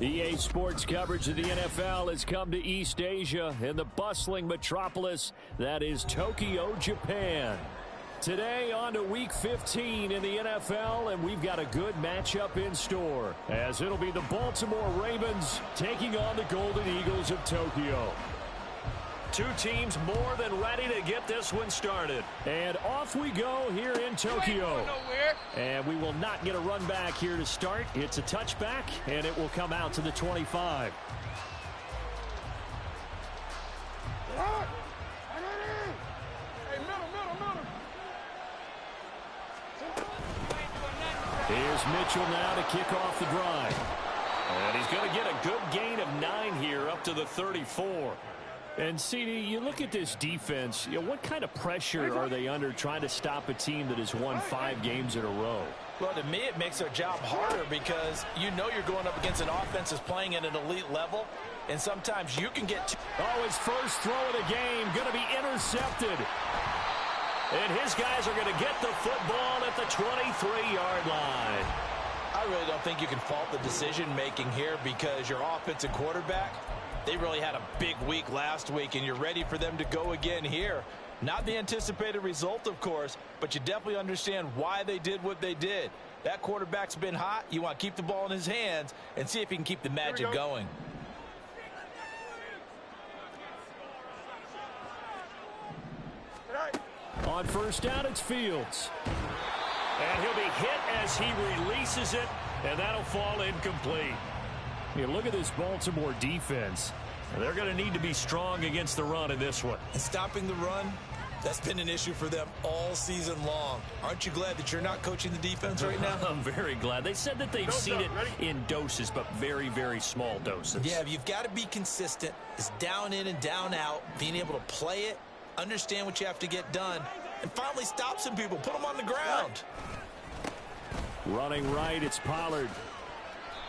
EA Sports coverage of the NFL has come to East Asia in the bustling metropolis that is Tokyo, Japan. Today on to Week 15 in the NFL, and we've got a good matchup in store, as it'll be the Baltimore Ravens taking on the Golden Eagles of Tokyo. Two teams more than ready to get this one started. And off we go here in Tokyo. And we will not get a run back here to start. It's a touchback, and it will come out to the 25. Here's Mitchell now to kick off the drive. And he's going to get a good gain of 9 here up to the 34. And, CD, you look at this defense, what kind of pressure are they under trying to stop a team that has won 5 games in a row? Well, to me, it makes their job harder because you know you're going up against an offense that's playing at an elite level, and sometimes you can get... Oh, his first throw of the game going to be intercepted. And his guys are going to get the football at the 23-yard line. I really don't think you can fault the decision-making here because your offensive quarterback, they really had a big week last week, and you're ready for them to go again here. Not the anticipated result, of course, but you definitely understand why they did what they did. That quarterback's been hot. You want to keep the ball in his hands and see if he can keep the magic going. On first down, it's Fields. And he'll be hit as he releases it, and that'll fall incomplete. You look at this Baltimore defense. They're going to need to be strong against the run in this one. And stopping the run, that's been an issue for them all season long. Aren't you glad that you're not coaching the defense right now? I'm very glad. They said that they've seen it in doses, but very, very small doses. Yeah, you've got to be consistent. It's down in and down out, being able to play it, understand what you have to get done, and finally stop some people, put them on the ground. Running right, it's Pollard.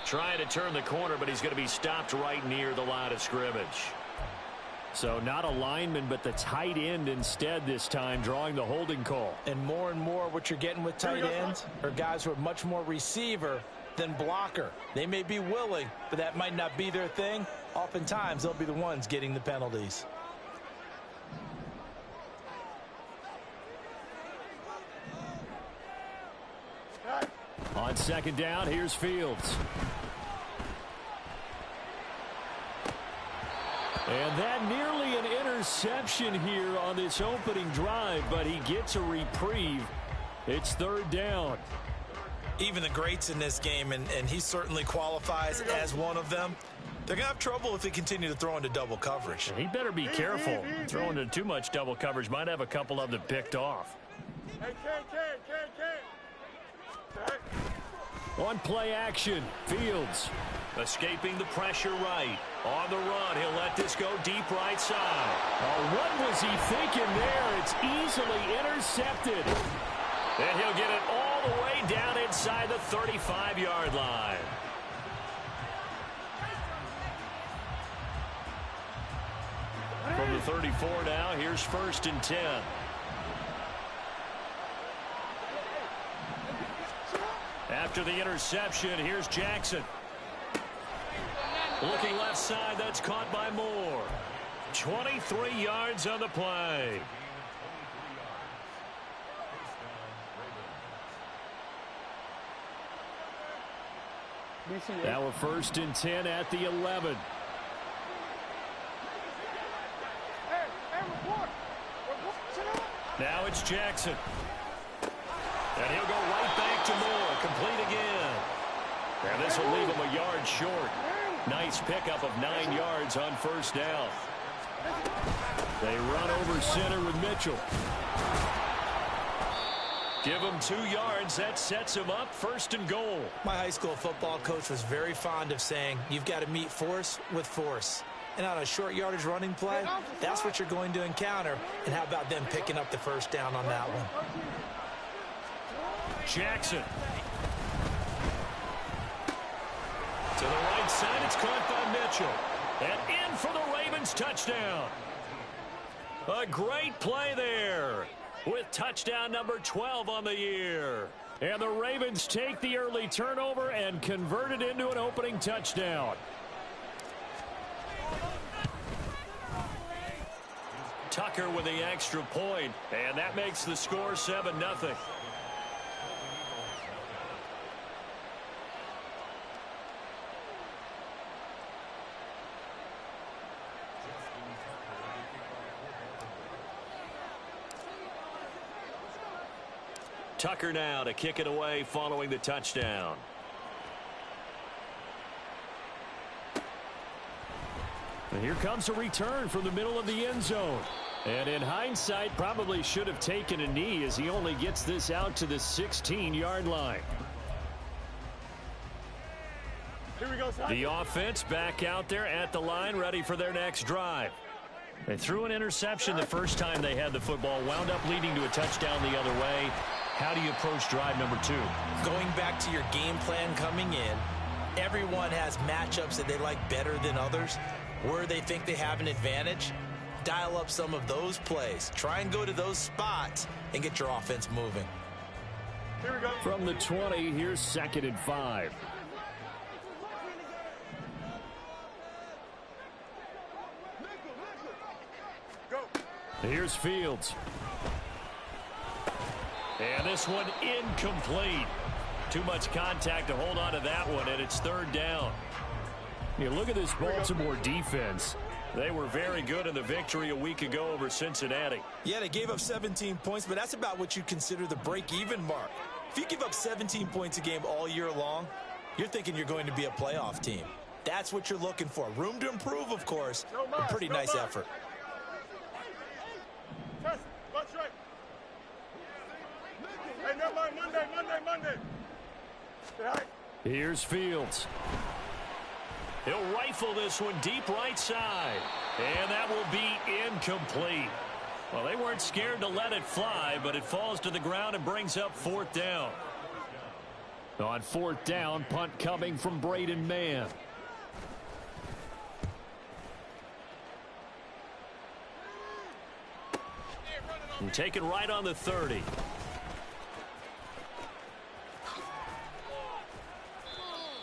Trying to turn the corner, but he's going to be stopped right near the line of scrimmage. So not a lineman, but the tight end instead this time, drawing the holding call. And more what you're getting with tight ends are guys who are much more receiver than blocker. They may be willing, but that might not be their thing. Oftentimes, they'll be the ones getting the penalties. On second down, here's Fields. And that nearly an interception here on this opening drive, but he gets a reprieve. It's third down. Even the greats in this game, and he certainly qualifies as one of them, they're going to have trouble if they continue to throw into double coverage. He better be careful. Throwing into too much double coverage might have a couple of them picked off. On play action, Fields escaping the pressure right. On the run, he'll let this go deep right side. Oh, what was he thinking there? It's easily intercepted. And he'll get it all the way down inside the 35-yard line. From the 34 now, here's first and 10. After the interception, here's Jackson. Looking left side, that's caught by Moore. 23 yards on the play. Now a first and 10 at the 11. Now it's Jackson. And he'll go right back to Moore. Complete again. And this will leave him a yard short. Nice pickup of 9 yards on first down. They run over center with Mitchell. Give him 2 yards. That sets him up first and goal. My high school football coach was very fond of saying, you've got to meet force with force. And on a short yardage running play, that's what you're going to encounter. And how about them picking up the first down on that one? Jackson. To the right side, it's caught by Mitchell. And in for the Ravens touchdown. A great play there with touchdown number 12 on the year. And the Ravens take the early turnover and convert it into an opening touchdown. Tucker with the extra point, and that makes the score 7-0. Tucker now to kick it away following the touchdown. And here comes a return from the middle of the end zone. And in hindsight, probably should have taken a knee as he only gets this out to the 16-yard line. Here we go, son. The offense back out there at the line, ready for their next drive. They threw an interception the first time they had the football, wound up leading to a touchdown the other way. How do you approach drive number 2? Going back to your game plan coming in, everyone has matchups that they like better than others. Where they think they have an advantage, dial up some of those plays. Try and go to those spots and get your offense moving. Here we go. From the 20, here's 2nd and 5. Go. Here's Fields. And this one incomplete. Too much contact to hold on to that one, and it's 3rd down. You look at this Baltimore defense. They were very good in the victory a week ago over Cincinnati. Yeah, they gave up 17 points, but that's about what you consider the break-even mark. If you give up 17 points a game all year long, you're thinking you're going to be a playoff team. That's what you're looking for. Room to improve, of course. A pretty nice effort. Test. Watch right. Hey, never mind. Monday. Say hi. Here's Fields. He'll rifle this one deep right side. And that will be incomplete. Well, they weren't scared to let it fly, but it falls to the ground and brings up 4th down. On 4th down, punt coming from Braden Mann. And taken right on the 30.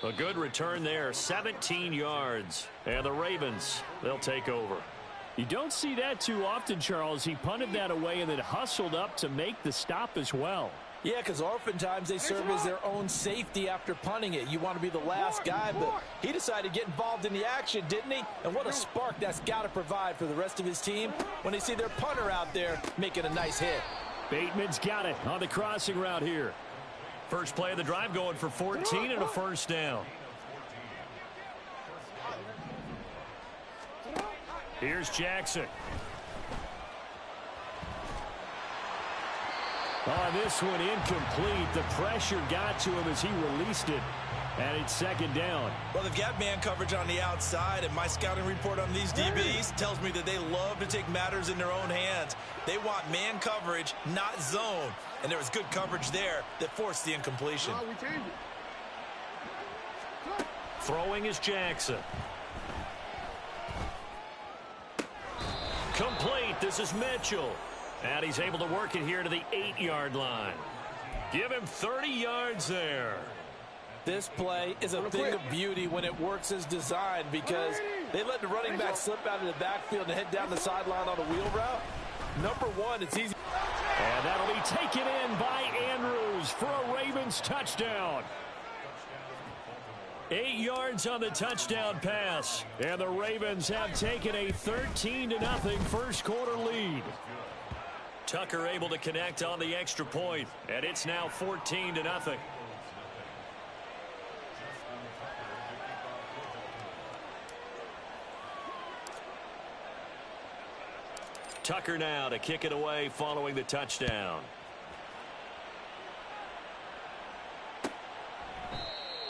A good return there, 17 yards. And the Ravens, they'll take over. You don't see that too often, Charles. He punted that away and then hustled up to make the stop as well. Yeah, because oftentimes they serve as their own safety after punting it. You want to be the last guy, but he decided to get involved in the action, didn't he? And what a spark that's got to provide for the rest of his team when they see their punter out there making a nice hit. Bateman's got it on the crossing route here. First play of the drive going for 14 and a 1st down. Here's Jackson. On this one, incomplete. The pressure got to him as he released it. And it's 2nd down. Well, they've got man coverage on the outside, and my scouting report on these DBs tells me that they love to take matters in their own hands. They want man coverage, not zone. And there was good coverage there that forced the incompletion. Throwing is Jackson. Complete. This is Mitchell. And he's able to work it here to the 8-yard line. Give him 30 yards there. This play is a thing of beauty when it works as designed because they let the running back slip out of the backfield and head down the sideline on a wheel route. Number one, it's easy. And that'll be taken in by Andrews for a Ravens touchdown. 8 yards on the touchdown pass. And the Ravens have taken a 13-0 first quarter lead. Tucker able to connect on the extra point, and it's now 14-0. Tucker now to kick it away following the touchdown.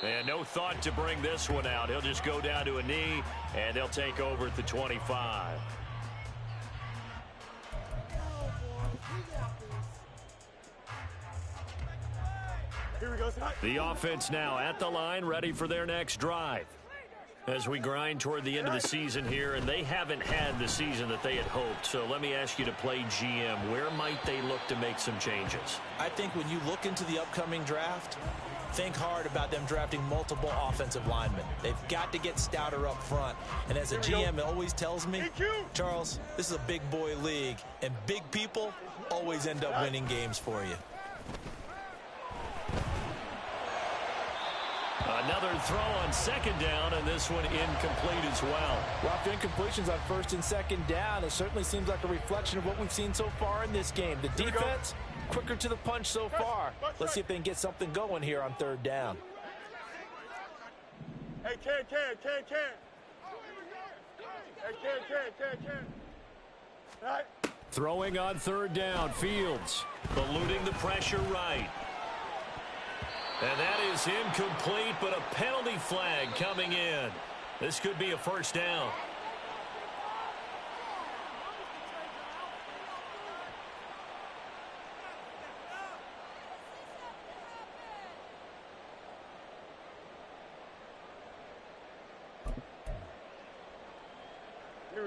And no thought to bring this one out. He'll just go down to a knee, and they'll take over at the 25. Here we go, son. The offense now at the line, ready for their next drive. As we grind toward the end of the season here, and they haven't had the season that they had hoped. So let me ask you to play GM. Where might they look to make some changes? I think when you look into the upcoming draft, think hard about them drafting multiple offensive linemen. They've got to get stouter up front. And as a GM, it always tells me, Charles, this is a big boy league, and big people always end up winning games for you. Another throw on second down, and this one incomplete as well. Well, after incompletions on first and second down, it certainly seems like a reflection of what we've seen so far in this game. The defense, quicker to the punch so far. Let's see if they can get something going here on third down. Hey, Ken. Hey, Ken. All right. Throwing on third down, Fields eluding the pressure right. And that is incomplete, but a penalty flag coming in. This could be a first down.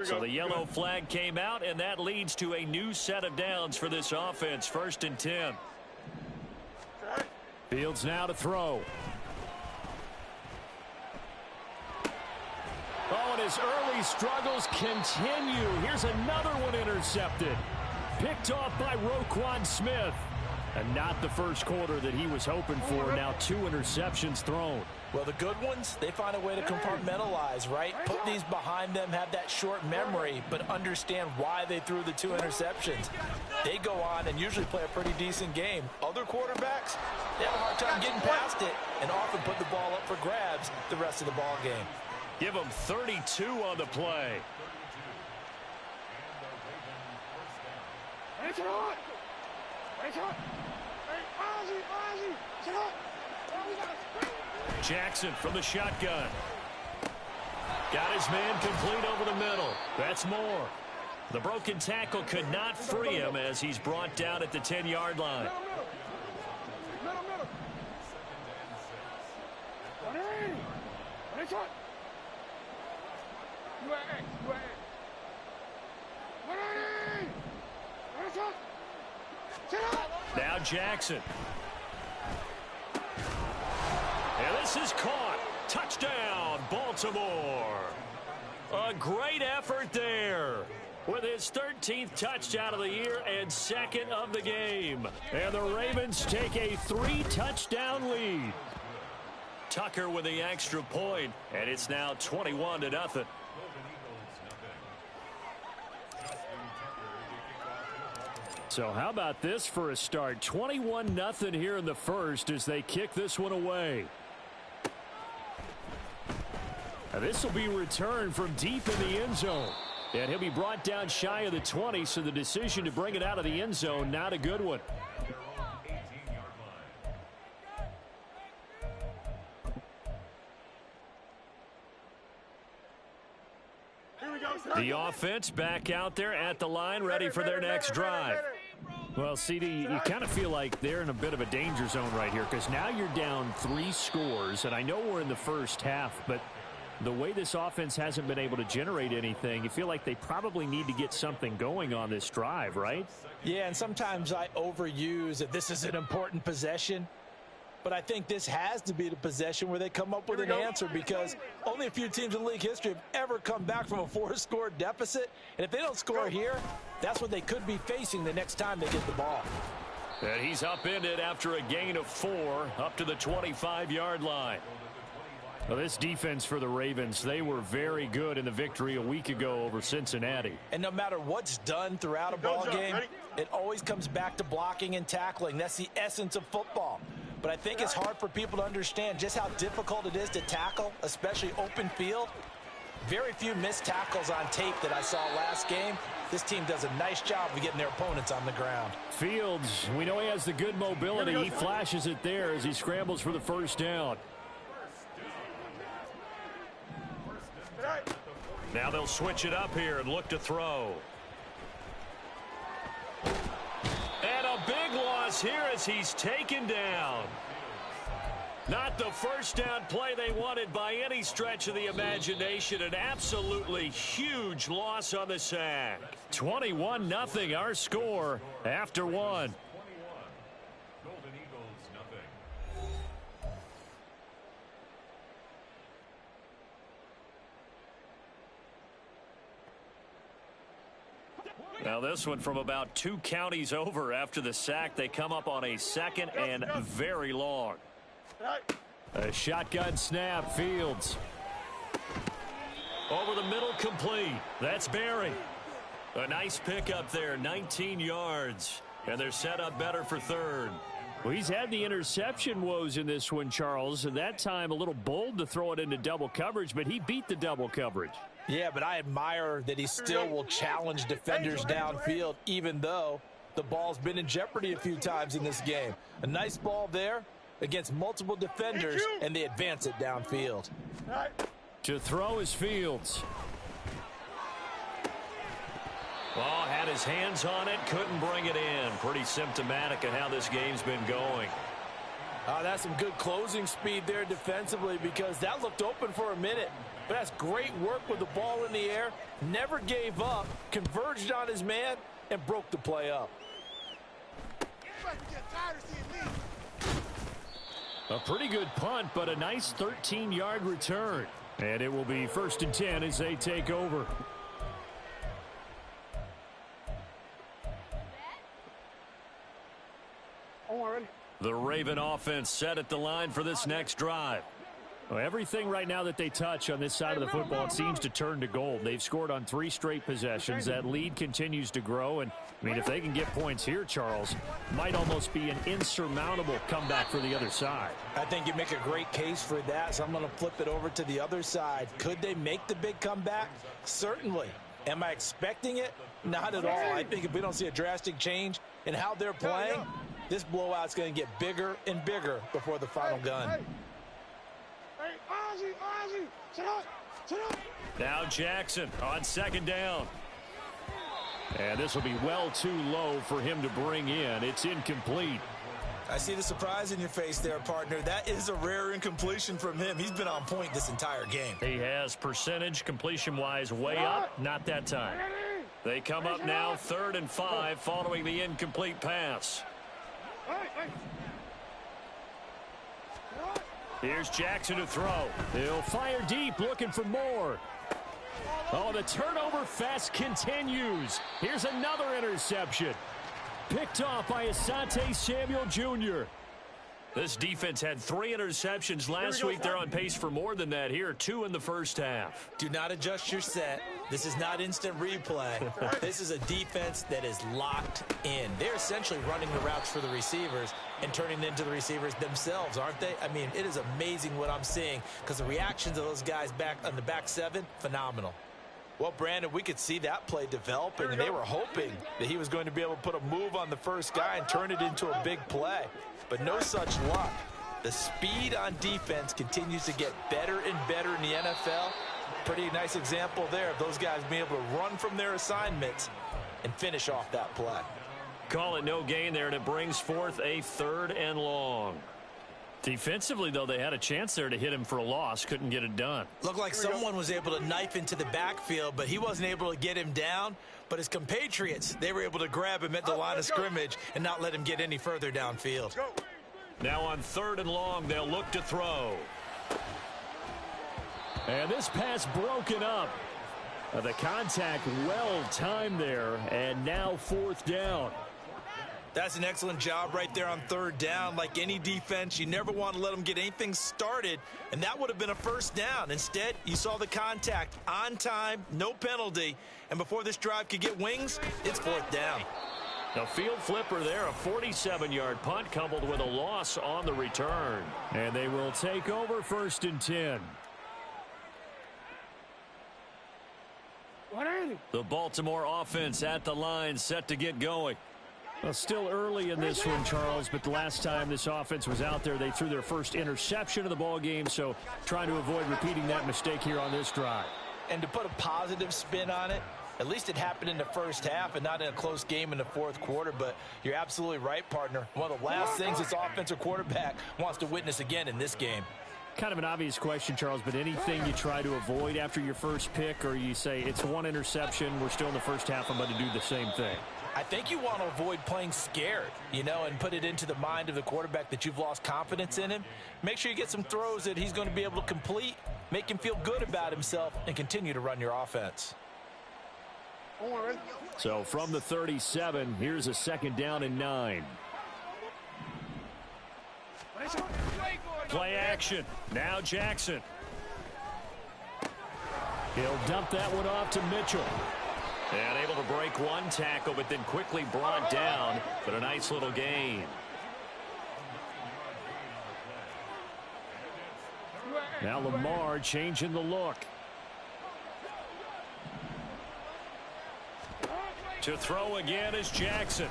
So the yellow flag came out, and that leads to a new set of downs for this offense. 1st and 10. Fields now to throw. Oh, and his early struggles continue. Here's another one intercepted. Picked off by Roquan Smith. And not the first quarter that he was hoping for. Now 2 interceptions thrown. Well, the good ones, they find a way to compartmentalize, right? Put these behind them, have that short memory, but understand why they threw the 2 interceptions. They go on and usually play a pretty decent game. Other quarterbacks, they have a hard time getting past it and often put the ball up for grabs the rest of the ball game. Give them 32 on the play. Jackson from the shotgun. Got his man complete over the middle. That's more. The broken tackle could not free him as he's brought down at the 10-yard line. Now Jackson. And this is caught. Touchdown, Baltimore. A great effort there with his 13th touchdown of the year and 2nd of the game. And the Ravens take a 3-touchdown lead. Tucker with the extra point, and it's now 21-0. So how about this for a start? 21-0 here in the first as they kick this one away. Now this will be returned from deep in the end zone. And he'll be brought down shy of the 20, so the decision to bring it out of the end zone, not a good one. The offense back out there at the line, ready for their next drive. Well, CD, you kind of feel like they're in a bit of a danger zone right here because now you're down 3 scores, and I know we're in the first half, but the way this offense hasn't been able to generate anything, you feel like they probably need to get something going on this drive, right? Yeah, and sometimes I overuse that this is an important possession. But I think this has to be the possession where they come up with an answer because only a few teams in league history have ever come back from a 4-score deficit. And if they don't score here, that's what they could be facing the next time they get the ball. And he's upended after a gain of 4 up to the 25-yard line. Well, this defense for the Ravens, they were very good in the victory a week ago over Cincinnati. And no matter what's done throughout a ball game, it always comes back to blocking and tackling. That's the essence of football. But I think it's hard for people to understand just how difficult it is to tackle, especially open field. Very few missed tackles on tape that I saw last game. This team does a nice job of getting their opponents on the ground. Fields, we know he has the good mobility. He flashes it there as he scrambles for the first down. Now they'll switch it up here and look to throw. And a big loss here as he's taken down. Not the first down play they wanted by any stretch of the imagination. An absolutely huge loss on the sack. 21-0 our score after one. Now this one from about 2 counties over after the sack. They come up on a 2nd and very long. A shotgun snap. Fields. Over the middle, complete. That's Barry. A nice pickup there, 19 yards. And they're set up better for 3rd. Well, he's had the interception woes in this one, Charles. And that time a little bold to throw it into double coverage, but he beat the double coverage. Yeah, but I admire that he still will challenge defenders downfield, even though the ball's been in jeopardy a few times in this game. A nice ball there against multiple defenders, and they advance it downfield. To throw is Fields. Oh, had his hands on it, couldn't bring it in. Pretty symptomatic of how this game's been going. That's some good closing speed there defensively, because that looked open for a minute. But that's great work with the ball in the air. Never gave up, converged on his man, and broke the play up. A pretty good punt, but a nice 13-yard return. And it will be 1st and 10 as they take over. The Raven offense set at the line for this next drive. Well, everything right now that they touch on this side of the football, it seems to turn to gold. They've scored on 3 straight possessions. That lead continues to grow. And, I mean, if they can get points here, Charles, might almost be an insurmountable comeback for the other side. I think you make a great case for that, so I'm going to flip it over to the other side. Could they make the big comeback? Certainly. Am I expecting it? Not at all. I think if we don't see a drastic change in how they're playing, this blowout's going to get bigger and bigger before the final gun. Now Jackson on 2nd down. And this will be well too low for him to bring in. It's incomplete. I see the surprise in your face there, partner. That is a rare incompletion from him. He's been on point this entire game. He has percentage completion-wise way up. Not that time. They come up now 3rd and 5 following the incomplete pass. Here's Jackson to throw. He'll fire deep, looking for more. Oh, the turnover fest continues. Here's another interception. Picked off by Asante Samuel Jr. This defense had 3 interceptions last week. They're on pace for more than that here. 2 in the first half. Do not adjust your set. This is not instant replay. This is a defense that is locked in. They're essentially running the routes for the receivers and turning into the receivers themselves, aren't they? I mean, it is amazing what I'm seeing, because the reactions of those guys back on the back 7, phenomenal. Well, Brandon, we could see that play developing, and they were hoping that he was going to be able to put a move on the first guy and turn it into a big play. But no such luck. The speed on defense continues to get better and better in the NFL. Pretty nice example there of those guys being able to run from their assignments and finish off that play. Call it no gain there, and it brings forth a 3rd and long. Defensively, though, they had a chance there to hit him for a loss. Couldn't get it done. Looked like someone was able to knife into the backfield, but he wasn't able to get him down. But his compatriots, they were able to grab him at the line of scrimmage and not let him get any further downfield. Now on 3rd and long, they'll look to throw. And this pass broken up. The contact well timed there, and now 4th down. That's an excellent job right there on 3rd down. Like any defense, you never want to let them get anything started, and that would have been a 1st down. Instead, you saw the contact on time, no penalty, and before this drive could get wings, it's 4th down. A field flipper there, a 47-yard punt coupled with a loss on the return. And they will take over 1st and 10. The Baltimore offense at the line, set to get going. Well, still early in this one, Charles, but the last time this offense was out there, they threw their first interception of the ball game, so trying to avoid repeating that mistake here on this drive. And to put a positive spin on it, At least it happened in the first half and not in a close game in the fourth quarter. But you're absolutely right, partner. One of the last things this offensive quarterback wants to witness again in this game. Kind of an obvious question, Charles, but anything you try to avoid after your first pick, or you say it's one interception, we're still in the first half, I'm going to do the same thing? I think you want to avoid playing scared, and put it into the mind of the quarterback that you've lost confidence in him. Make sure you get some throws that he's going to be able to complete, make him feel good about himself, and continue to run your offense. So from the 37, here's a 2nd down and 9. Play action. Now Jackson. He'll dump that one off to Mitchell. And able to break one tackle, but then quickly brought down. But a nice little gain. Now Lamar changing the look. To throw again is Jackson.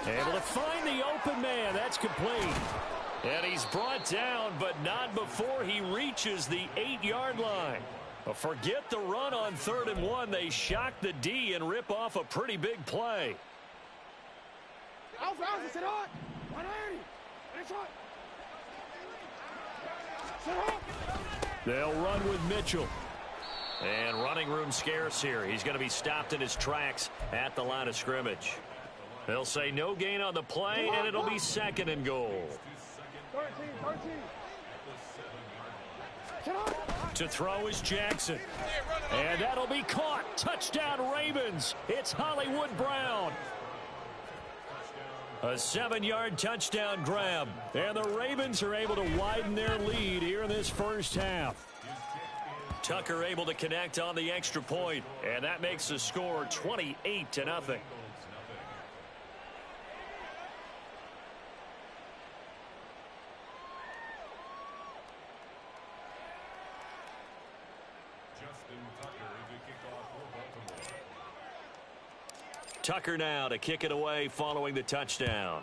Able to find the open man. That's complete. And he's brought down, but not before he reaches the 8-yard line. Forget the run on 3rd and 1. They shock the D and rip off a pretty big play. They'll run with Mitchell. And running room scarce here. He's going to be stopped in his tracks at the line of scrimmage. They'll say no gain on the play, and it'll be 2nd and goal. To throw is Jackson. And that'll be caught. Touchdown Ravens. It's Hollywood Brown. A 7-yard touchdown grab. And the Ravens are able to widen their lead here in this first half. Tucker able to connect on the extra point. And that makes the score 28-0. Tucker now to kick it away following the touchdown.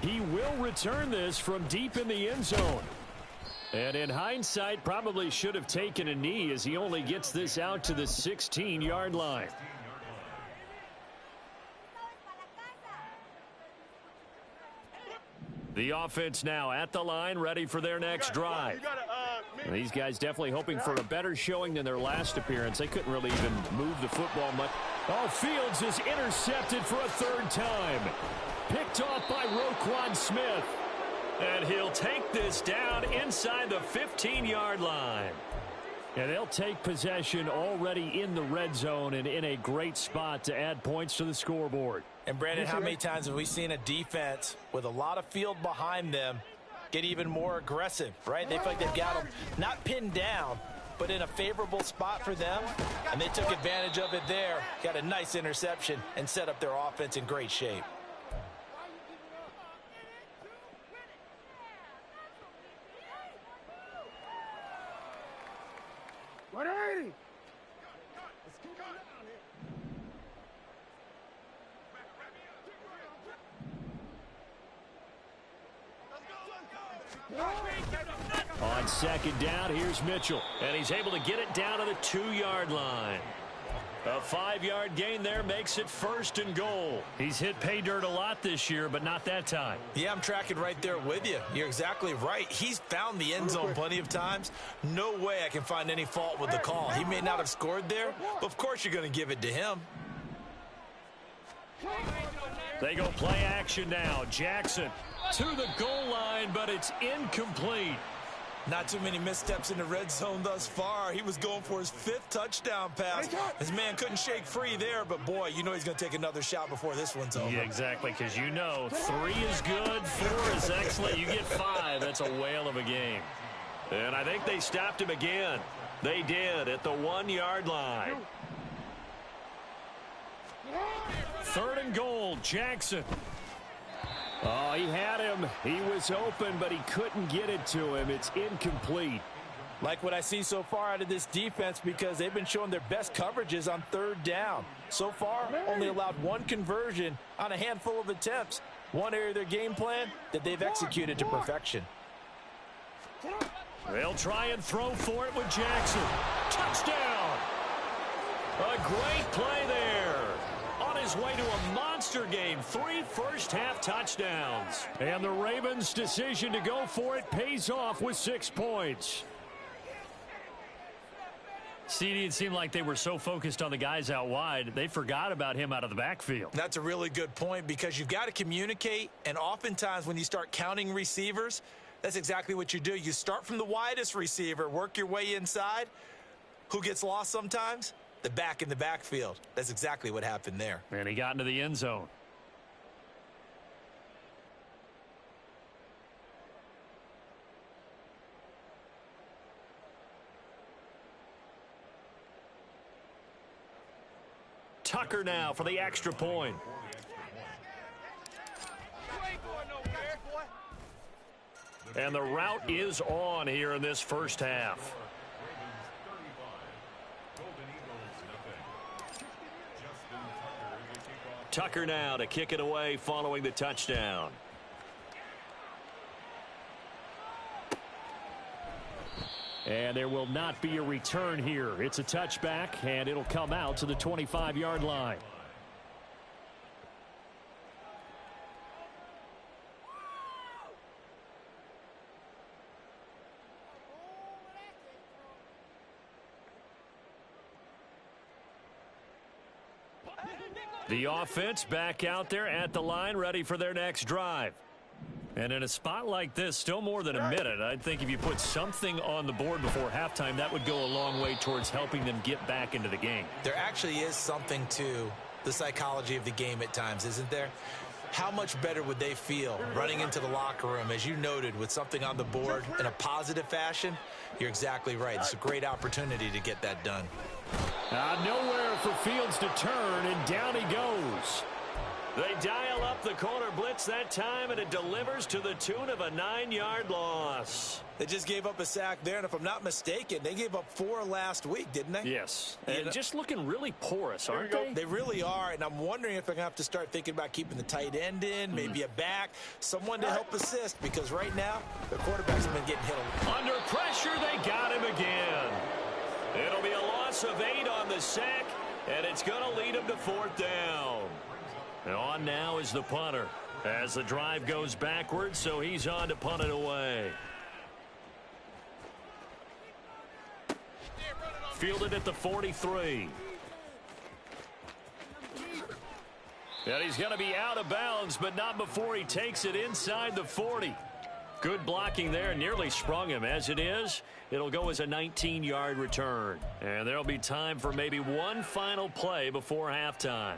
He will return this from deep in the end zone. And in hindsight, probably should have taken a knee as he only gets this out to the 16-yard line. The offense now at the line, ready for their next drive. And these guys definitely hoping for a better showing than their last appearance. They couldn't really even move the football much. Oh, Fields is intercepted for a 3rd time. Picked off by Roquan Smith. And he'll take this down inside the 15-yard line. And they'll take possession already in the red zone and in a great spot to add points to the scoreboard. And, Brandon, how many times have we seen a defense with a lot of field behind them get even more aggressive, right? They feel like they've got them not pinned down, but in a favorable spot for them, and they took advantage of it there, got a nice interception, and set up their offense in great shape. On 2nd down, here's Mitchell. And he's able to get it down to the 2-yard line. A 5-yard gain there makes it 1st and goal. He's hit pay dirt a lot this year, but not that time. Yeah, I'm tracking right there with you. You're exactly right. He's found the end zone plenty of times. No way I can find any fault with the call. He may not have scored there, but of course you're going to give it to him. They go play action now. Jackson to the goal line, but it's incomplete. Not too many missteps in the red zone thus far. He was going for his 5th touchdown pass. His man couldn't shake free there, but boy, you know he's going to take another shot before this one's over. Yeah, exactly, because you know 3 is good, 4 is excellent. You get 5, that's a whale of a game. And I think they stopped him again. They did at the 1-yard line. 3rd and goal, Jackson. Oh, he had him. He was open, but he couldn't get it to him. It's incomplete. Like what I see so far out of this defense, because they've been showing their best coverages on 3rd down. So far, only allowed 1 conversion on a handful of attempts. One area of their game plan that they've executed to perfection. They'll try and throw for it with Jackson. Touchdown! A great play there. On his way to a monster game. 3 first-half touchdowns. And the Ravens' decision to go for it pays off with 6 points. CD, it seemed like they were so focused on the guys out wide, they forgot about him out of the backfield. That's a really good point because you've got to communicate, and oftentimes when you start counting receivers, that's exactly what you do. You start from the widest receiver, work your way inside. Who gets lost sometimes? The back in the backfield. That's exactly what happened there. And he got into the end zone. Tucker now for the extra point. And the route is on here in this first half. Tucker now to kick it away following the touchdown. And there will not be a return here. It's a touchback, and it'll come out to the 25-yard line. The offense back out there at the line, ready for their next drive. And in a spot like this, still more than a minute, I think if you put something on the board before halftime, that would go a long way towards helping them get back into the game. There actually is something to the psychology of the game at times, isn't there? How much better would they feel running into the locker room, as you noted, with something on the board in a positive fashion? You're exactly right. It's a great opportunity to get that done. Nowhere for Fields to turn, and down he goes. They dial up the corner blitz that time, and it delivers to the tune of a 9-yard loss. They just gave up a sack there, and if I'm not mistaken, they gave up 4 last week, didn't they? Yes, and just looking really porous, aren't they? They really are, and I'm wondering if they're going to have to start thinking about keeping the tight end in, maybe a back, someone to help assist, because right now, the quarterbacks have been getting hit a lot. Under pressure, they got him again. It'll be a loss of 8 on the sack, and it's going to lead them to 4th down. And on now is the punter as the drive goes backwards, so he's on to punt it away. Fielded at the 43. And he's going to be out of bounds, but not before he takes it inside the 40. Good blocking there, nearly sprung him. As it is, it'll go as a 19-yard return. And there'll be time for maybe one final play before halftime.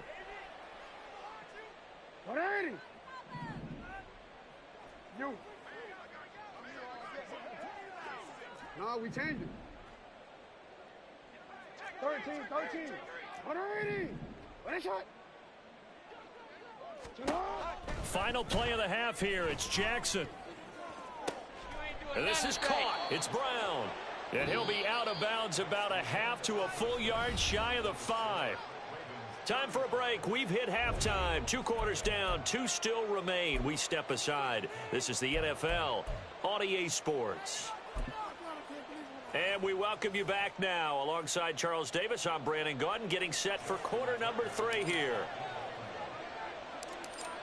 No, we changed it. 13. What a shot. Final play of the half here. It's Jackson. And this is caught. It's Brown. And he'll be out of bounds about a half to a full yard shy of the 5. Time for a break. We've hit halftime. 2 quarters down. 2 still remain. We step aside. This is the NFL on EA Sports. And we welcome you back now. Alongside Charles Davis, I'm Brandon Gaudin, getting set for quarter number 3 here.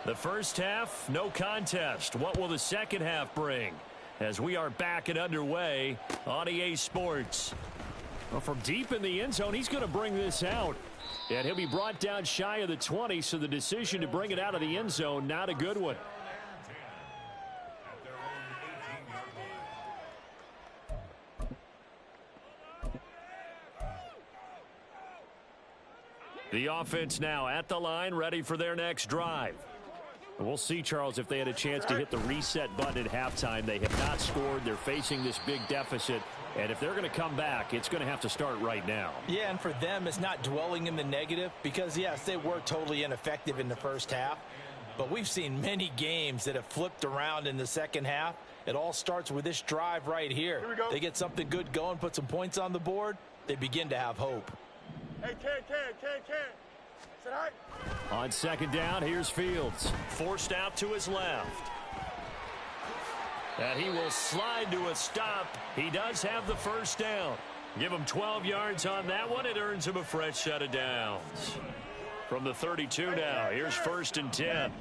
The first half, no contest. What will the second half bring? As we are back and underway on EA Sports. Well, from deep in the end zone, he's going to bring this out. And he'll be brought down shy of the 20, so the decision to bring it out of the end zone, not a good one. The offense now at the line, ready for their next drive. We'll see, Charles, if they had a chance to hit the reset button at halftime. They have not scored. They're facing this big deficit. And if they're going to come back, it's going to have to start right now. Yeah, and for them, it's not dwelling in the negative because, yes, they were totally ineffective in the first half. But we've seen many games that have flipped around in the second half. It all starts with this drive right here. They get something good going, put some points on the board. They begin to have hope. Hey, Ken. Sit high. On second down, here's Fields. Forced out to his left. And he will slide to a stop. He does have the first down. Give him 12 yards on that one. It earns him a fresh set of downs. From the 32 now, here's 1st and 10.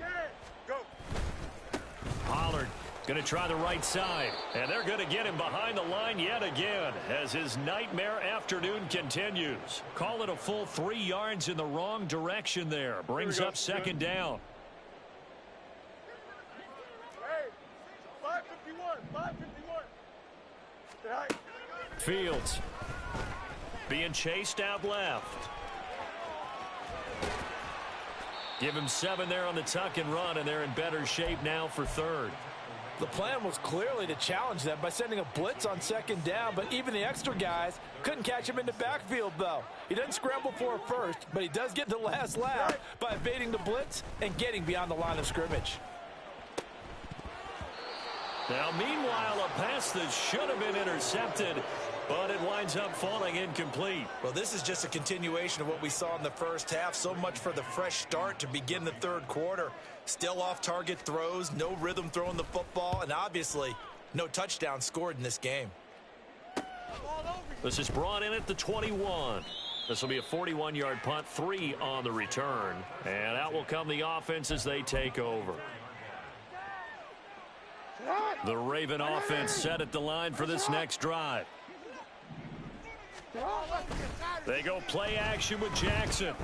Pollard going to try the right side. And they're going to get him behind the line yet again as his nightmare afternoon continues. Call it a full 3 yards in the wrong direction there. Brings up 2nd down. Hey, 551. Fields being chased out left. Give him 7 there on the tuck and run, and they're in better shape now for 3rd. The plan was clearly to challenge them by sending a blitz on 2nd down, but even the extra guys couldn't catch him in the backfield, though. He doesn't scramble for it first, but he does get the last laugh by evading the blitz and getting beyond the line of scrimmage. Now, meanwhile, a pass that should have been intercepted, but it winds up falling incomplete. Well, this is just a continuation of what we saw in the first half. So much for the fresh start to begin the 3rd quarter. Still off-target throws, no rhythm throwing the football, and obviously no touchdown scored in this game. This is brought in at the 21. This will be a 41-yard punt, 3 on the return. And out will come the offense as they take over. The Raven offense set at the line for this next drive. They go play action with Jackson.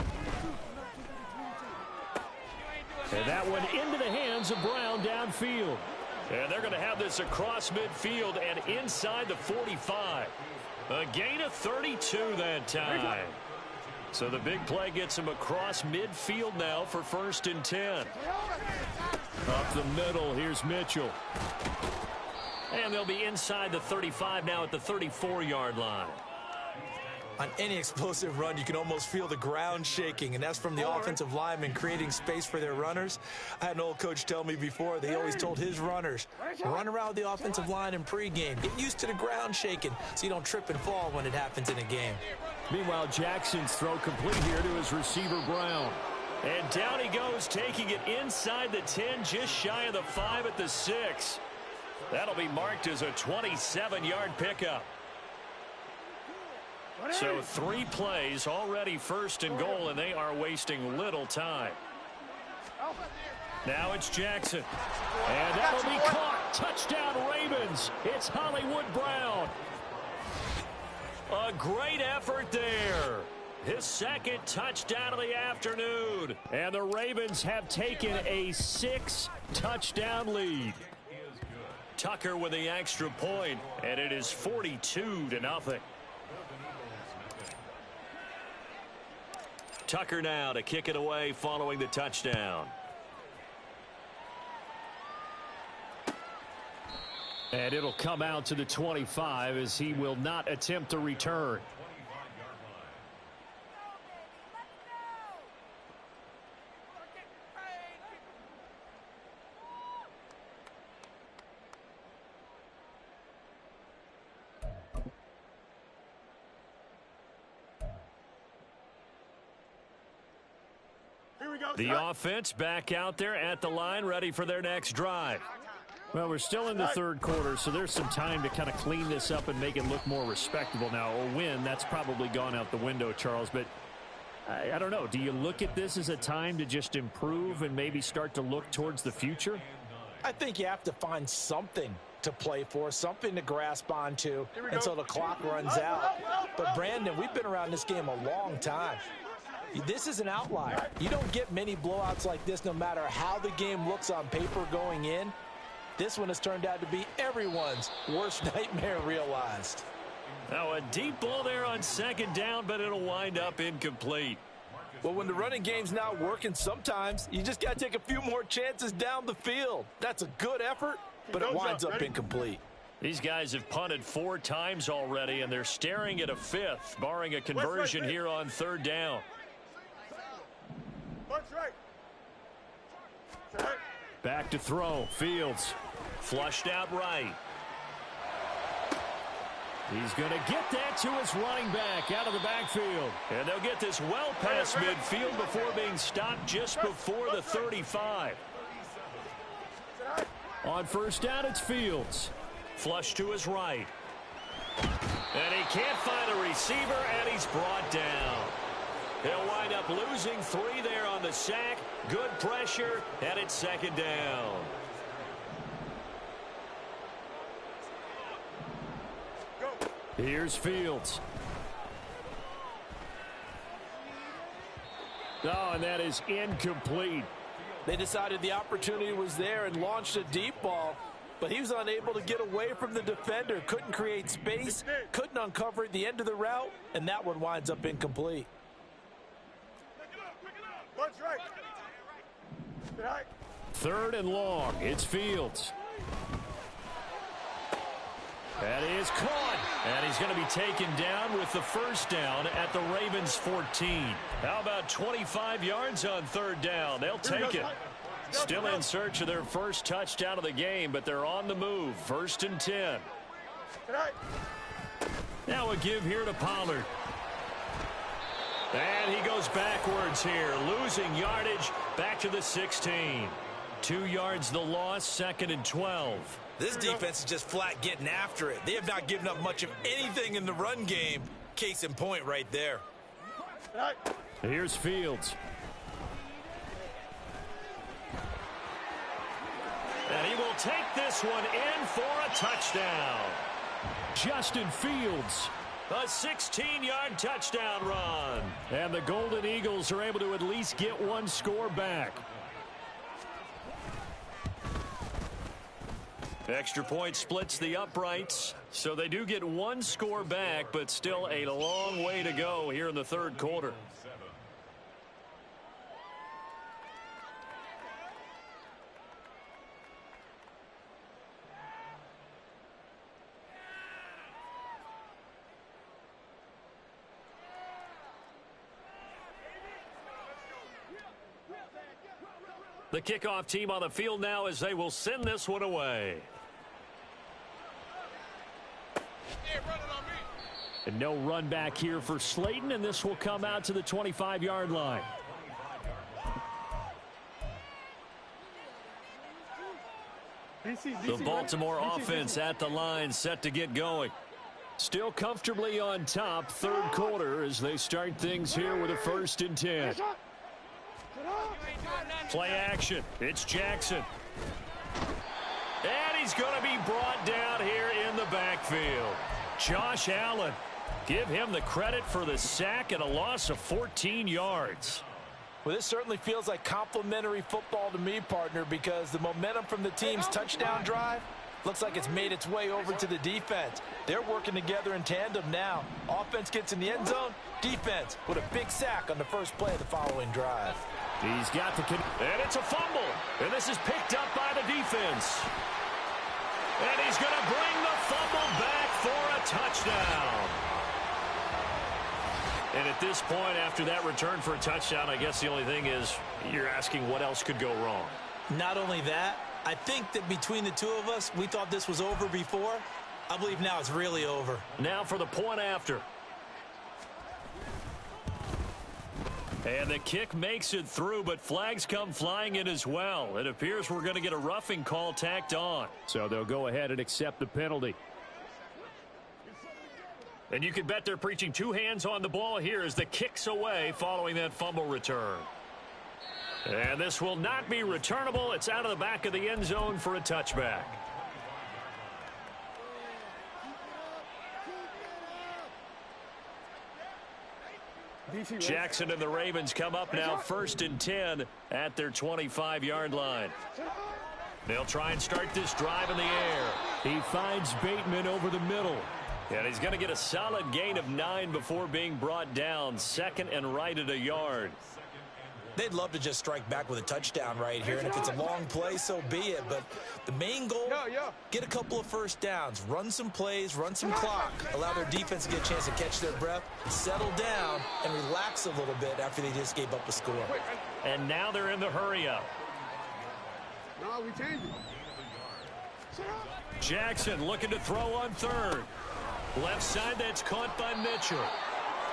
And that one into the hands of Brown downfield. And they're going to have this across midfield and inside the 45. A gain of 32 that time. So the big play gets him across midfield now for 1st and 10. Up the middle, here's Mitchell. And they'll be inside the 35 now at the 34-yard line. On any explosive run, you can almost feel the ground shaking, and that's from the offensive linemen creating space for their runners. I had an old coach tell me before, they always told his runners, run around the offensive line in pregame. Get used to the ground shaking so you don't trip and fall when it happens in a game. Meanwhile, Jackson's throw complete here to his receiver, Brown. And down he goes, taking it inside the 10, just shy of the 5 at the 6. That'll be marked as a 27-yard pickup. So 3 plays, already 1st and goal, and they are wasting little time. Now it's Jackson. And that'll be caught. Touchdown, Ravens. It's Hollywood Brown. A great effort there. His 2nd touchdown of the afternoon. And the Ravens have taken a 6-touchdown lead. Tucker with the extra point, and it is 42-0. Tucker now to kick it away following the touchdown. And it'll come out to the 25 as he will not attempt to return. The offense back out there at the line, ready for their next drive. Well, we're still in the 3rd quarter, so there's some time to kind of clean this up and make it look more respectable. Now, a win, that's probably gone out the window, Charles, but I don't know. Do you look at this as a time to just improve and maybe start to look towards the future? I think you have to find something to play for, something to grasp onto until the clock runs out. But, Brandon, we've been around this game a long time. This is an outlier. You don't get many blowouts like this no matter how the game looks on paper going in. This one has turned out to be everyone's worst nightmare realized. Now a deep ball there on 2nd down, but it'll wind up incomplete. Well, when the running game's not working, sometimes you just got to take a few more chances down the field. That's a good effort, but it winds up incomplete. These guys have punted 4 times already, and they're staring at a 5th, barring a conversion here on 3rd down. Back to throw. Fields flushed out right. He's going to get that to his running back out of the backfield. And they'll get this well past midfield before being stopped just before the 35. On first down, it's Fields. Flush to his right. And he can't find a receiver, and he's brought down. He'll wind up losing 3 there on the sack. Good pressure, and it's second down. Here's Fields. Oh, and that is incomplete. They decided the opportunity was there and launched a deep ball, but he was unable to get away from the defender, couldn't create space, couldn't uncover at the end of the route, and that one winds up incomplete. Third and long, it's Fields. That is caught, and he's going to be taken down with the first down at the Ravens' 14. How about 25 yards on third down? They'll take it. Still in search of their first touchdown of the game, but they're on the move. First and 10. Now a give here to Pollard. And he goes backwards here, losing yardage back to the 16. 2 yards the loss, second and 12. This defense is just flat getting after it. They have not given up much of anything in the run game. Case in point right there. Here's Fields. And he will take this one in for a touchdown. Justin Fields. A 16-yard touchdown run. And the Golden Eagles are able to at least get one score back. Extra point splits the uprights, so they do get one score back, but still a long way to go here in the third quarter. The kickoff team on the field now as they will send this one away. And no run back here for Slayton, and this will come out to the 25-yard line. The Baltimore offense at the line, set to get going. Still comfortably on top, third quarter, as they start things here with a first and 10. Play action. It's Jackson. And he's going to be brought down here in the backfield. Josh Allen. Give him the credit for the sack and a loss of 14 yards. Well, this certainly feels like complimentary football to me, partner, because the momentum from the team's touchdown drive looks like it's made its way over to the defense. They're working together in tandem now. Offense gets in the end zone. Defense with a big sack on the first play of the following drive. He's got the and it's a fumble. And this is picked up by the defense. And he's going to bring the fumble back for a touchdown. And at this point, after that return for a touchdown, I guess the only thing is you're asking what else could go wrong. Not only that, I think that between the two of us, we thought this was over before. I believe now it's really over. Now for the point after. And the kick makes it through, but flags come flying in as well. It appears we're going to get a roughing call tacked on. So they'll go ahead and accept the penalty. And you can bet they're preaching two hands on the ball here as the kick's away following that fumble return. And this will not be returnable. It's out of the back of the end zone for a touchback. Jackson and the Ravens come up now first and 10 at their 25-yard line. They'll try and start this drive in the air. He finds Bateman over the middle. And he's going to get a solid gain of 9 before being brought down. Second and right at a yard. They'd love to just strike back with a touchdown right here, and if it's a long play, so be it. But the main goal, get a couple of first downs, run some plays, run some clock, allow their defense to get a chance to catch their breath, settle down, and relax a little bit after they just gave up a score. And now they're in the hurry-up. No, we changed it. Jackson looking to throw on third. Left side, that's caught by Mitchell.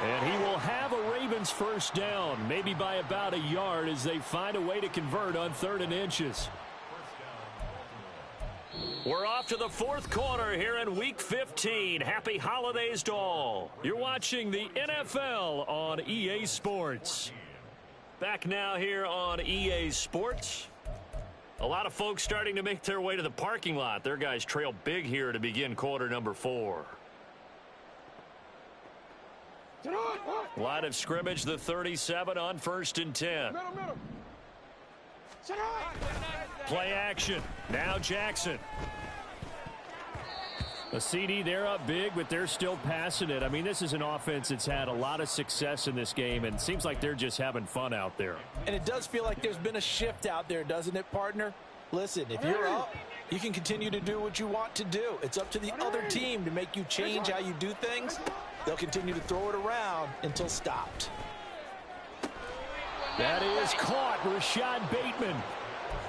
And he will have a Ravens first down, maybe by about a yard as they find a way to convert on 3rd and inches. We're off to the fourth quarter here in Week 15. Happy holidays to all. You're watching the NFL on EA Sports. Back now here on EA Sports. A lot of folks starting to make their way to the parking lot. Their guys trail big here to begin quarter number 4. Line of scrimmage, the 37 on 1st and 10. Play action. Now Jackson. A CD, they're up big, but they're still passing it. I mean, this is an offense that's had a lot of success in this game, and it seems like they're just having fun out there. And it does feel like there's been a shift out there, doesn't it, partner? Listen, if you're up, you can continue to do what you want to do. It's up to the other team to make you change how you do things. They'll continue to throw it around until stopped. That is caught, Rashad Bateman.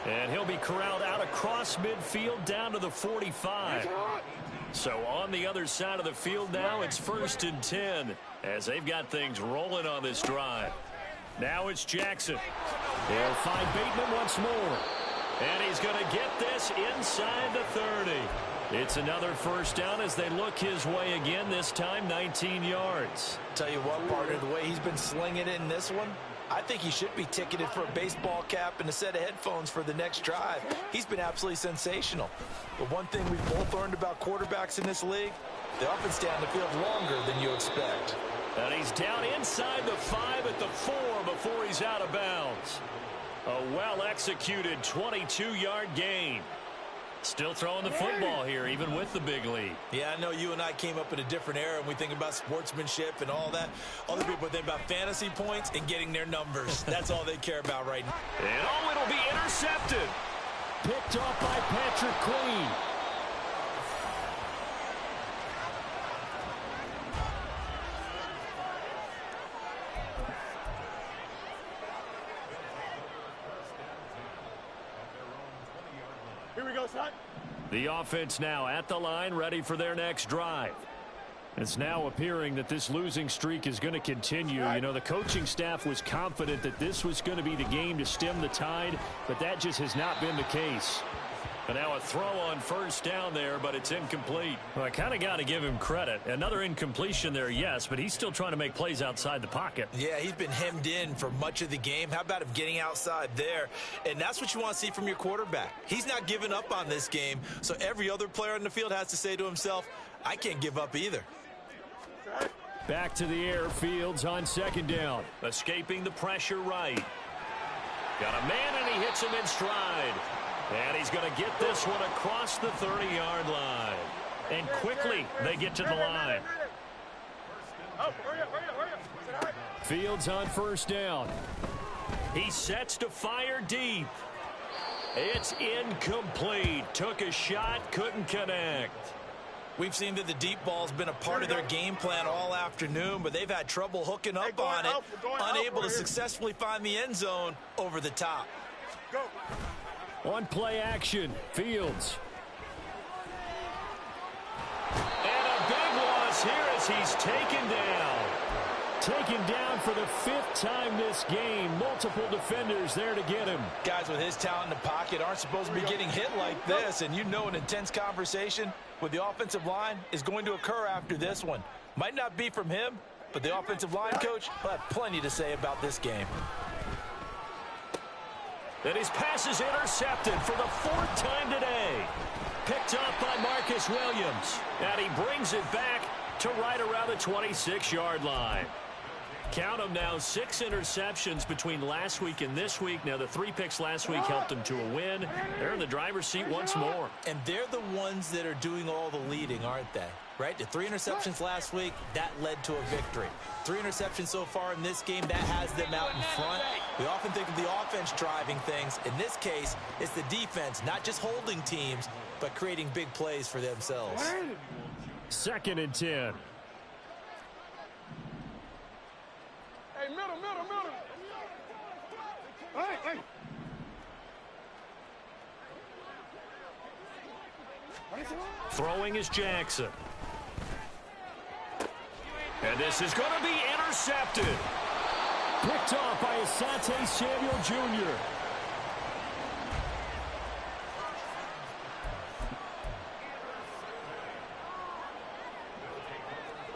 And he'll be corralled out across midfield down to the 45. So on the other side of the field now, it's 1st and 10 as they've got things rolling on this drive. Now it's Jackson. He'll find Bateman once more. And he's going to get this inside the 30. It's another first down as they look his way again, this time 19 yards. Tell you what, partner, the way he's been slinging it in this one, I think he should be ticketed for a baseball cap and a set of headphones for the next drive. He's been absolutely sensational. But one thing we've both learned about quarterbacks in this league, they often stay on the field longer than you expect. And he's down inside the 5 at the 4 before he's out of bounds. A well-executed 22-yard gain. Still throwing the football here, even with the big lead. Yeah, I know you and I came up in a different era, and we think about sportsmanship and all that. Other people think about fantasy points and getting their numbers. That's all they care about right now. And oh, it'll be intercepted. Picked off by Patrick Queen. Here we go, son. The offense now at the line, ready for their next drive. It's now appearing that this losing streak is going to continue. You know, the coaching staff was confident that this was going to be the game to stem the tide, but that just has not been the case. And now a throw on first down there, but it's incomplete. Well, I kind of got to give him credit. Another incompletion there, yes, but he's still trying to make plays outside the pocket. Yeah, he's been hemmed in for much of the game. How about him getting outside there? And that's what you want to see from your quarterback. He's not giving up on this game, so every other player on the field has to say to himself, I can't give up either. Back to the air, Fields on 2nd down. Escaping the pressure right. Got a man, and he hits him in stride. And he's going to get this one across the 30-yard line. And quickly, they get to the line. Fields on 1st down. He sets to fire deep. It's incomplete. Took a shot, couldn't connect. We've seen that the deep ball's been a part of their game plan all afternoon, but they've had trouble hooking up on it, unable to successfully find the end zone over the top. Go. On play action, Fields. And a big loss here as he's taken down. Taken down for the 5th time this game. Multiple defenders there to get him. Guys with his talent in the pocket aren't supposed to be getting hit like this, and you know an intense conversation with the offensive line is going to occur after this one. Might not be from him, but the offensive line coach will have plenty to say about this game. And his pass is intercepted for the 4th time today. Picked up by Marcus Williams. And he brings it back to right around the 26-yard line. Count them now, 6 interceptions between last week and this week. Now, the 3 picks last week helped them to a win. They're in the driver's seat once more. And they're the ones that are doing all the leading, aren't they? Right? The 3 interceptions last week, that led to a victory. 3 interceptions so far in this game, that has them out in front. We often think of the offense driving things. In this case, it's the defense, not just holding teams, but creating big plays for themselves. 2nd and 10. Hey, middle. Hey. Throwing is Jackson. And this is going to be intercepted. Picked off by Asante Samuel Jr.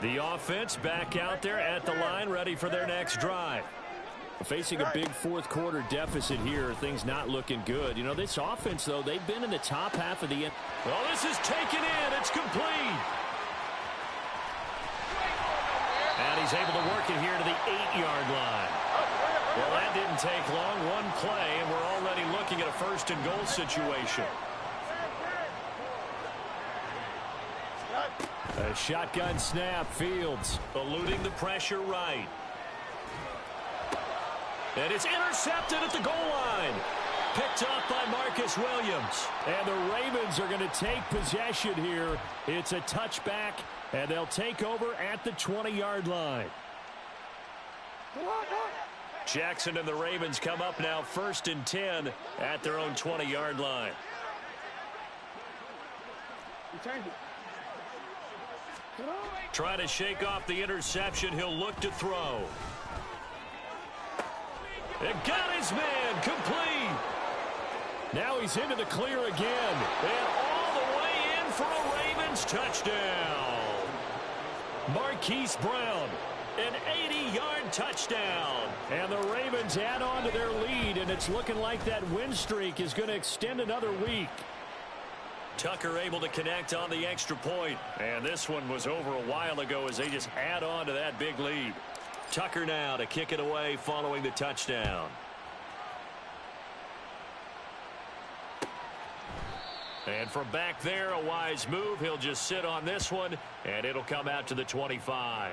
The offense back out there at the line, ready for their next drive. Facing a big fourth quarter deficit here, things not looking good. You know, this offense, though, they've been in the top half of the end. Well, this is taken in. It's complete. And he's able to work it here to the 8-yard line. Well, that didn't take long. One play, and we're already looking at a first-and-goal situation. A shotgun snap. Fields eluding the pressure right. And it's intercepted at the goal line. Picked up by Marcus Williams. And the Ravens are going to take possession here. It's a touchback, and they'll take over at the 20-yard line. Jackson and the Ravens come up now 1st and 10 at their own 20-yard line. Trying to shake off the interception. He'll look to throw. It got his man complete. Now he's into the clear again. And all the way in for a Ravens touchdown. Marquise Brown, an 80-yard touchdown. And the Ravens add on to their lead, and it's looking like that win streak is going to extend another week. Tucker able to connect on the extra point. And this one was over a while ago as they just add on to that big lead. Tucker now to kick it away following the touchdown. And from back there, a wise move. He'll just sit on this one, and it'll come out to the 25.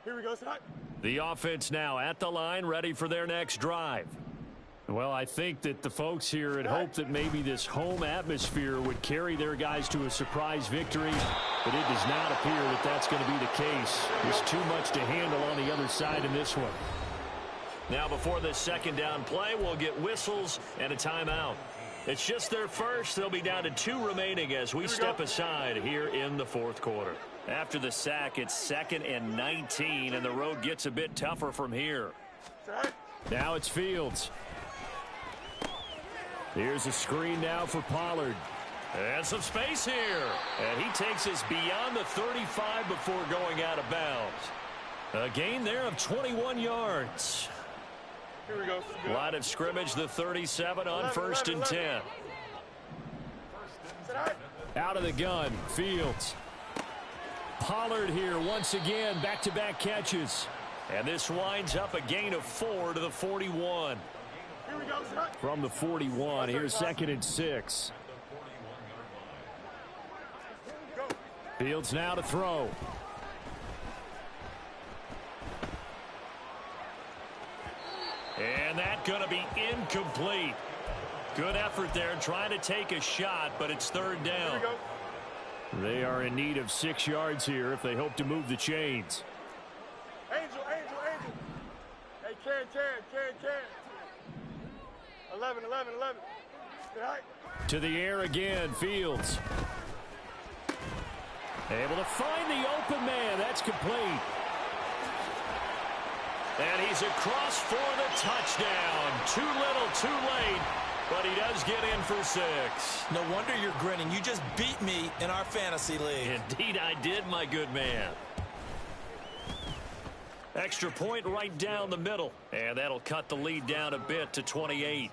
Here we go, son. The offense now at the line, ready for their next drive. Well, I think that the folks here had hoped that maybe this home atmosphere would carry their guys to a surprise victory, but it does not appear that that's going to be the case. There's too much to handle on the other side in this one. Now before this second down play, we'll get whistles and a timeout. It's just their first. They'll be down to 2 remaining as we step aside here in the fourth quarter. After the sack, it's 2nd and 19, and the road gets a bit tougher from here. Now it's Fields. Here's a screen now for Pollard. And some space here. And he takes us beyond the 35 before going out of bounds. A gain there of 21 yards. Here we go. Line of scrimmage, the 37 on 1st and 10. Out of the gun, Fields. Pollard here once again, back-to-back catches. And this winds up a gain of 4 to the 41. Here we go, son. From the 41, here's 2nd and 6. Fields now to throw. And that's going to be incomplete. Good effort there, trying to take a shot, but it's 3rd down. They are in need of 6 yards here if they hope to move the chains. Angel. Hey, Ken. 11. To the air again, Fields. Able to find the open man. That's complete. And he's across for the touchdown. Too little, too late. But he does get in for 6. No wonder you're grinning. You just beat me in our fantasy league. Indeed I did, my good man. Extra point right down the middle. And that'll cut the lead down a bit to 28.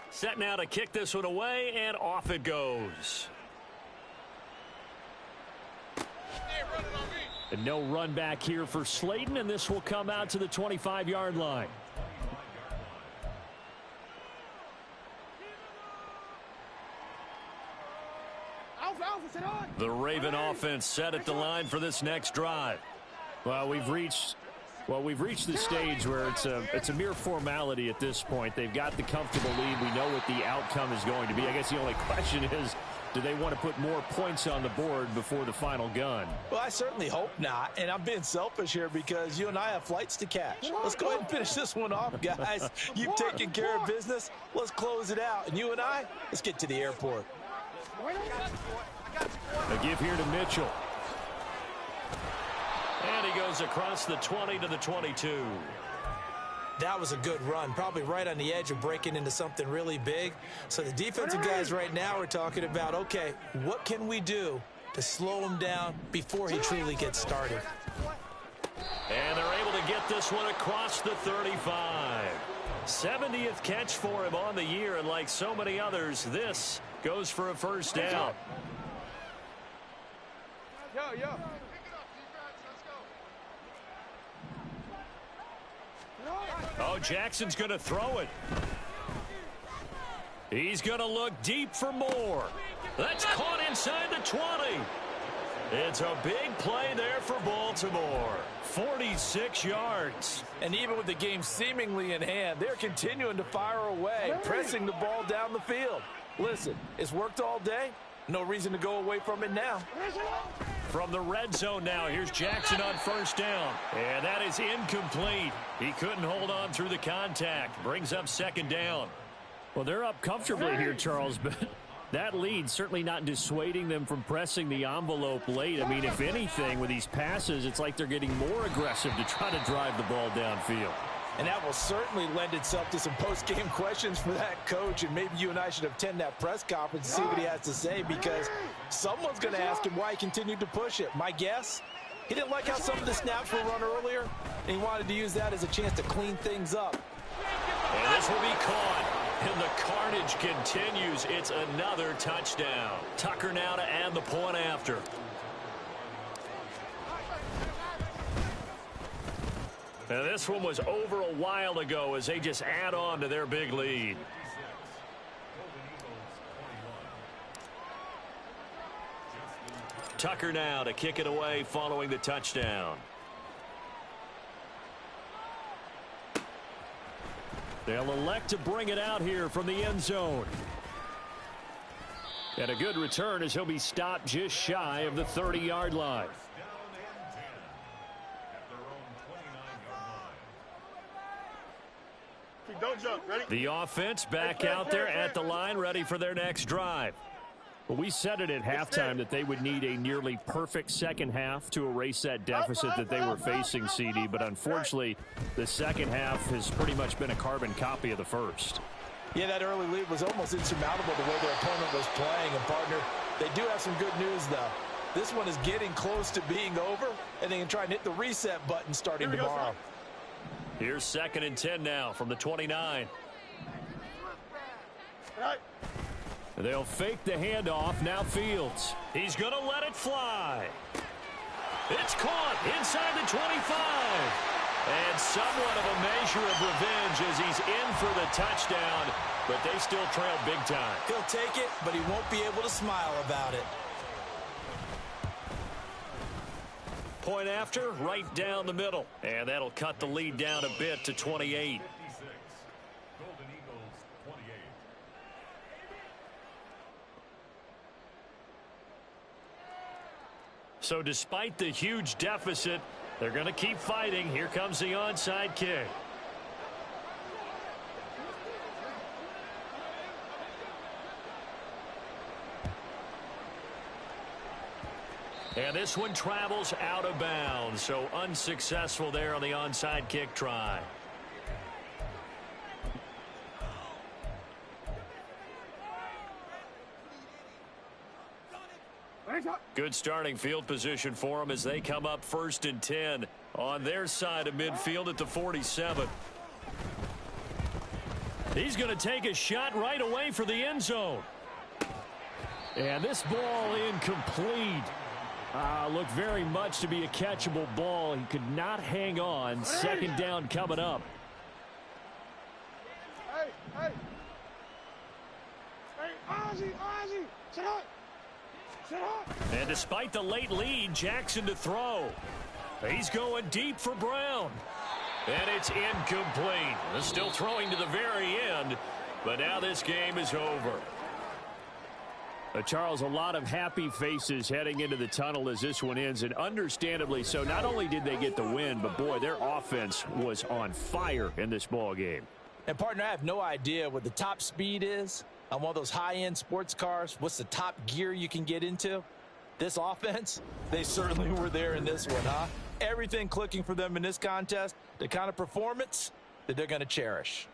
Set now to kick this one away, and off it goes. And no run back here for Slayton, and this will come out to the 25-yard line. The Raven offense set at the line for this next drive. Well, we've reached the stage where it's a mere formality at this point. They've got the comfortable lead. We know what the outcome is going to be. I guess the only question is, Do they want to put more points on the board before the final gun? Well, I certainly hope not, and I'm being selfish here because you and I have flights to catch. Let's go ahead and finish this one off, guys. You've taken care of business. Let's close it out, and you and I, let's get to the airport. A give here to Mitchell. And he goes across the 20 to the 22. That was a good run, probably right on the edge of breaking into something really big. So the defensive guys right now are talking about, okay, what can we do to slow him down before he truly gets started? And they're able to get this one across the 35. 70th catch for him on the year, and like so many others, this goes for a first down. Yo. Oh, Jackson's going to throw it. He's going to look deep for more. That's caught inside the 20. It's a big play there for Baltimore. 46 yards. And even with the game seemingly in hand, they're continuing to fire away, pressing the ball down the field. Listen, it's worked all day. No reason to go away from it now. From the red zone now, here's Jackson on first down. And that is incomplete. He couldn't hold on through the contact. Brings up second down. Well, they're up comfortably here, Charles, but that lead certainly not dissuading them from pressing the envelope late. I mean, if anything, with these passes, it's like they're getting more aggressive to try to drive the ball downfield. And that will certainly lend itself to some post-game questions for that coach. And maybe you and I should attend that press conference and see what he has to say, because someone's going to ask him why he continued to push it. My guess, he didn't like how some of the snaps were run earlier, and he wanted to use that as a chance to clean things up. And this will be caught. And the carnage continues. It's another touchdown. Tucker now to add the point after. Now this one was over a while ago as they just add on to their big lead. Tucker now to kick it away following the touchdown. They'll elect to bring it out here from the end zone. And a good return as he'll be stopped just shy of the 30-yard line. Don't jump. Ready? The offense back out there at the line, ready for their next drive. Well, we said it at halftime that they would need a nearly perfect second half to erase that deficit that they were facing, CD. But unfortunately, the second half has pretty much been a carbon copy of the first. Yeah, that early lead was almost insurmountable the way their opponent was playing. And, partner, they do have some good news, though. This one is getting close to being over, and they can try and hit the reset button starting tomorrow. Here's 2nd and 10 now from the 29. Right. They'll fake the handoff. Now Fields. He's going to let it fly. It's caught inside the 25. And somewhat of a measure of revenge as he's in for the touchdown, but they still trail big time. He'll take it, but he won't be able to smile about it. Point after, right down the middle. And that'll cut the lead down a bit to 28. So despite the huge deficit, they're going to keep fighting. Here comes the onside kick. And this one travels out of bounds, so unsuccessful there on the onside kick try. Good starting field position for them as they come up 1st and 10 on their side of midfield at the 47. He's going to take a shot right away for the end zone. And this ball incomplete. Looked very much to be a catchable ball. He could not hang on. 2nd down coming up. Hey, Ozzie, sit up. And despite the late lead, Jackson to throw. He's going deep for Brown. And it's incomplete. They're still throwing to the very end, but now this game is over. Charles, a lot of happy faces heading into the tunnel as this one ends, and understandably so. Not only did they get the win, but, boy, their offense was on fire in this ball game. And, partner, I have no idea what the top speed is on one of those high-end sports cars. What's the top gear you can get into? This offense, they certainly were there in this one, huh? Everything clicking for them in this contest, the kind of performance that they're going to cherish.